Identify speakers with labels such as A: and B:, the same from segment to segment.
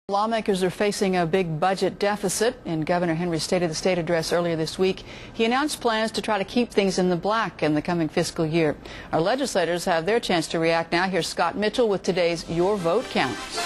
A: Lawmakers are facing a big budget deficit. In Governor Henry's State of the State address earlier this week, he announced plans to try to keep things in the black in the coming fiscal year. Our legislators have their chance to react now. Here's Scott Mitchell with today's Your Vote Counts.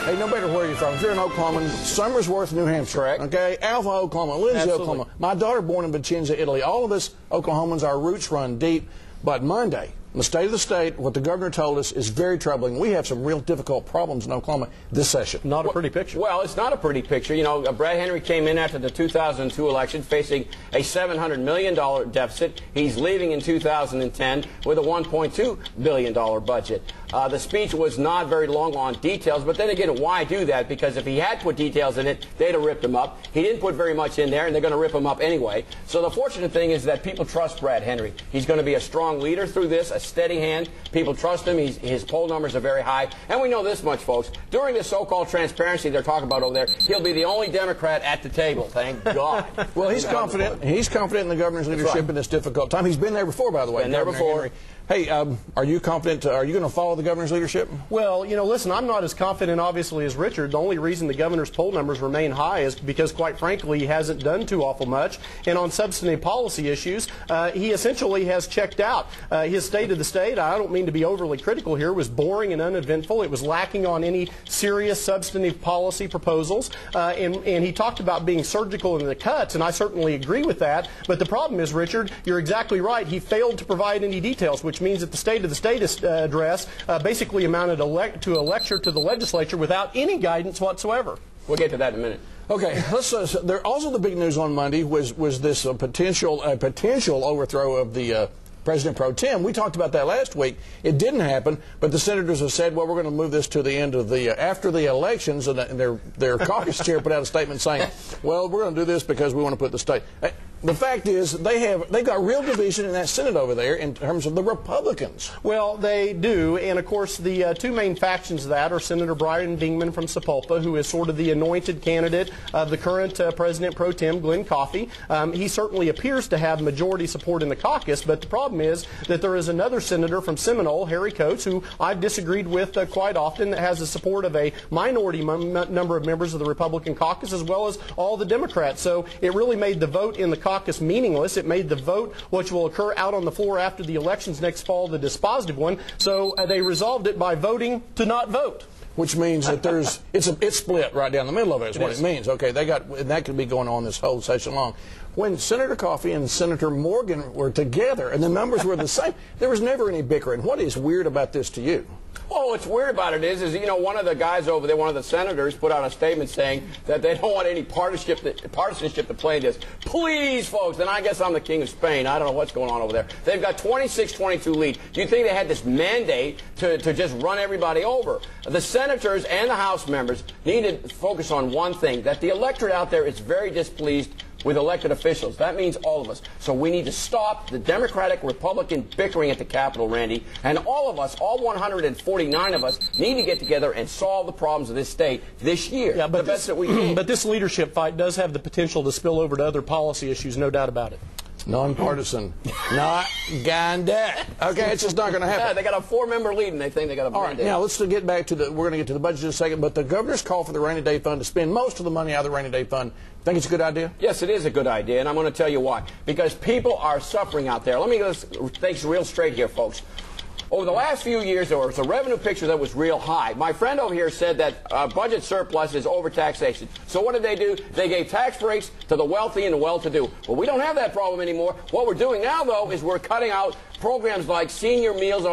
B: Hey, no matter where you're from, if you're in Oklahoma, Somersworth, New Hampshire, correct? Okay, Alpha, Oklahoma, Lindsay,
C: Absolutely.
B: Oklahoma. My daughter born in Vicenza, Italy. All of us Oklahomans, our roots run deep. But Monday, the State of the State, what the governor told us is very troubling. We have some real difficult problems in Oklahoma this session.
C: Not a pretty picture.
D: Well, it's not a pretty picture. You know, Brad Henry came in after the 2002 election facing a $700 million deficit. He's leaving in 2010 with a $1.2 billion budget. The speech was not very long on details, but then again, why do that? Because if he had put details in it, they'd have ripped him up. He didn't put very much in there, and they're going to rip him up anyway. So the fortunate thing is that people trust Brad Henry. He's going to be a strong leader through this, a steady hand. People trust him. His poll numbers are very high. And we know this much, folks. During this so-called transparency they're talking about over there, he'll be the only Democrat at the table. Thank God.
B: Well, he's confident. He's confident in the governor's leadership in this difficult time. He's been there before, by the way.
D: Been there before.
B: Henry. Hey, are you confident? Are you going to follow the governor's leadership?
C: Well, you know, listen, I'm not as confident, obviously, as Richard. The only reason the governor's poll numbers remain high is because, quite frankly, he hasn't done too awful much. And on substantive policy issues, he essentially has checked out. His State of the State, I don't mean to be overly critical here, was boring and uneventful. It was lacking on any serious substantive policy proposals. And he talked about being surgical in the cuts, and I certainly agree with that. But the problem is, Richard, you're exactly right. He failed to provide any details, which means that the State of the State address basically amounted to a lecture to the legislature without any guidance whatsoever.
D: We'll get to that in a minute.
B: Okay, there also the big news on Monday was this potential overthrow of the President Pro Tem. We talked about that last week. It didn't happen, but the senators have said, well, we're going to move this to the end of the after the elections, and their caucus chair put out a statement saying, well, we're going to do this because we want to put the state. The fact is, they got real division in that Senate over there in terms of the Republicans.
C: Well, they do, and of course the two main factions of that are Senator Brian Dingman from Sapulpa, who is sort of the anointed candidate of the current President Pro Tem, Glenn Coffey. He certainly appears to have majority support in the caucus, but the problem is that there is another senator from Seminole, Harry Coates, who I've disagreed with quite often, that has the support of a minority number of members of the Republican caucus as well as all the Democrats. So it really made the vote in the caucus meaningless. It made the vote, which will occur out on the floor after the elections next fall, the dispositive one. So they resolved it by voting to not vote.
B: Which means that it's split right down the middle of it. Is what it means. Okay, and that could be going on this whole session long. When Senator Coffey and Senator Morgan were together and the numbers were the same, there was never any bickering. What is weird about this to you?
D: Well, what's weird about it is, you know, one of the guys over there, one of the senators, put out a statement saying that they don't want any partisanship to play this. Please, folks, and I guess I'm the king of Spain. I don't know what's going on over there. They've got 26-22 lead. Do you think they had this mandate to just run everybody over? The senators and the House members need to focus on one thing, that the electorate out there is very displeased with elected officials. That means all of us. So we need to stop the Democratic-Republican bickering at the Capitol, Randy. And all of us, all 149 of us, need to get together and solve the problems of this state this year.
C: Yeah, but
D: the best that we can.
C: But this leadership fight does have the potential to spill over to other policy issues, no doubt about it.
B: Nonpartisan. Not gonna. Okay, it's just not going to happen.
D: Yeah, they got a 4-member lead, and they think they got a mandate.
B: All right, now let's get back to we're going to get to the budget in a second, but the governor's call for the rainy day fund to spend most of the money out of the rainy day fund. Think it's a good idea?
D: Yes, it is a good idea, and I'm going to tell you why. Because people are suffering out there. Let me get things real straight here, folks. Over the last few years, there was a revenue picture that was real high. My friend over here said that budget surplus is overtaxation. So what did they do? They gave tax breaks to the wealthy and the well-to-do. Well, we don't have that problem anymore. What we're doing now, though, is we're cutting out programs like senior meals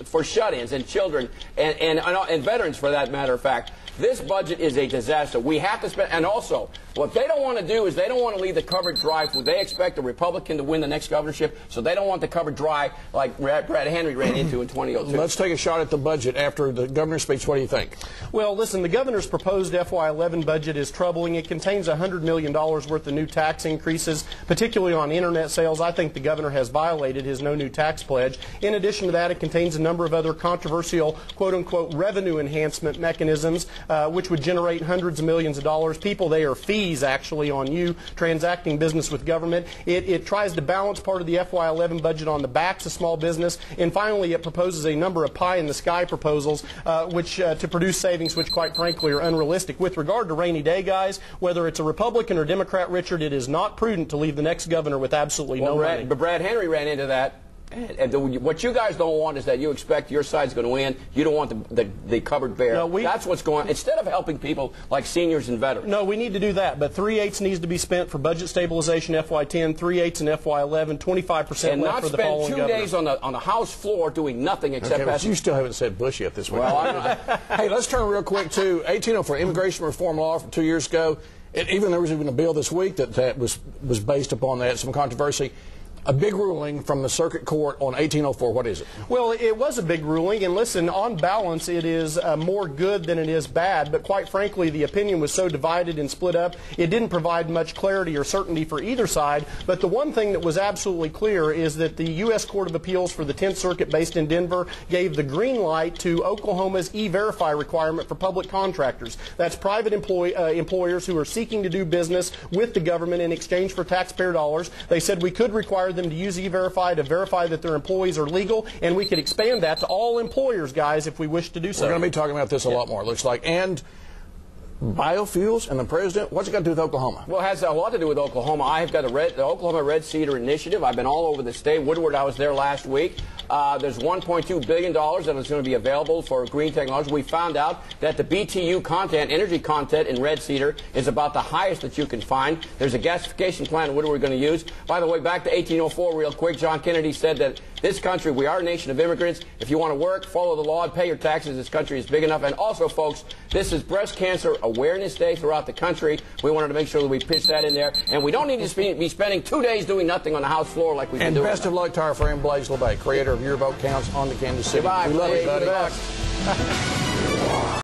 D: for shut-ins and children and veterans, for that matter of fact. This budget is a disaster. We have to spend, and also, what they don't want to do is they don't want to leave the cupboard dry. They expect a Republican to win the next governorship, so they don't want the cupboard dry like Brad Henry ran into in 2002.
B: Let's take a shot at the budget after the governor's speech. What do you think?
C: Well, listen, the governor's proposed FY11 budget is troubling. It contains $100 million worth of new tax increases, particularly on internet sales. I think the governor has violated his no new tax tax pledge. In addition to that, it contains a number of other controversial, quote-unquote, revenue enhancement mechanisms, which would generate hundreds of millions of dollars. People, they are fees, actually, on you transacting business with government. It tries to balance part of the FY11 budget on the backs of small business. And finally, it proposes a number of pie-in-the-sky proposals which to produce savings which, quite frankly, are unrealistic. With regard to rainy day, guys, whether it's a Republican or Democrat, Richard, it is not prudent to leave the next governor with absolutely no money.
D: But Brad Henry ran into that. And what you guys don't want is that you expect your side's going to win. You don't want the cupboard bare.
C: No,
D: that's what's going on. Instead of helping people like seniors and veterans.
C: No, we need to do that. But 3/8 needs to be spent for budget stabilization FY10, 3/8 in FY11, 25% left for the following
D: And not spend 2 days on the House floor doing nothing except
B: but you still haven't said Bush yet this week.
D: Well,
B: hey, let's turn real quick to 1804 immigration reform law from 2 years ago. Even there was even a bill this week that was based upon that, some controversy. A big ruling from the circuit court on 1804. What is it?
C: Well, it was a big ruling, and listen, on balance, it is more good than it is bad, but quite frankly, the opinion was so divided and split up, it didn't provide much clarity or certainty for either side. But the one thing that was absolutely clear is that the U.S. Court of Appeals for the 10th Circuit based in Denver gave the green light to Oklahoma's E-Verify requirement for public contractors. That's private employers who are seeking to do business with the government in exchange for taxpayer dollars. They said we could require them to use E-Verify to verify that their employees are legal, and we could expand that to all employers, guys, if we wish to do so.
B: We're going to be talking about this a lot more, it looks like. And biofuels and the president, what's it got to do with Oklahoma?
D: Well, it has a lot to do with Oklahoma. I've got the Oklahoma Red Cedar Initiative. I've been all over the state. Woodward, I was there last week. There's $1.2 billion that is going to be available for green technology. We found out that the BTU content, energy content in Red Cedar is about the highest that you can find. There's a gasification plant Woodward going to use. By the way, back to 1804 real quick. John Kennedy said that this country, we are a nation of immigrants. If you want to work, follow the law, and pay your taxes, this country is big enough. And also, folks, this is Breast Cancer Awareness Day throughout the country. We wanted to make sure that we pitch that in there. And we don't need to be spending 2 days doing nothing on the House floor like we've been doing.
B: And best of luck to our friend Blaze LeBay, creator of Your Vote Counts on the Kansas City.
D: Goodbye,
B: we love you, buddy.
D: Good luck.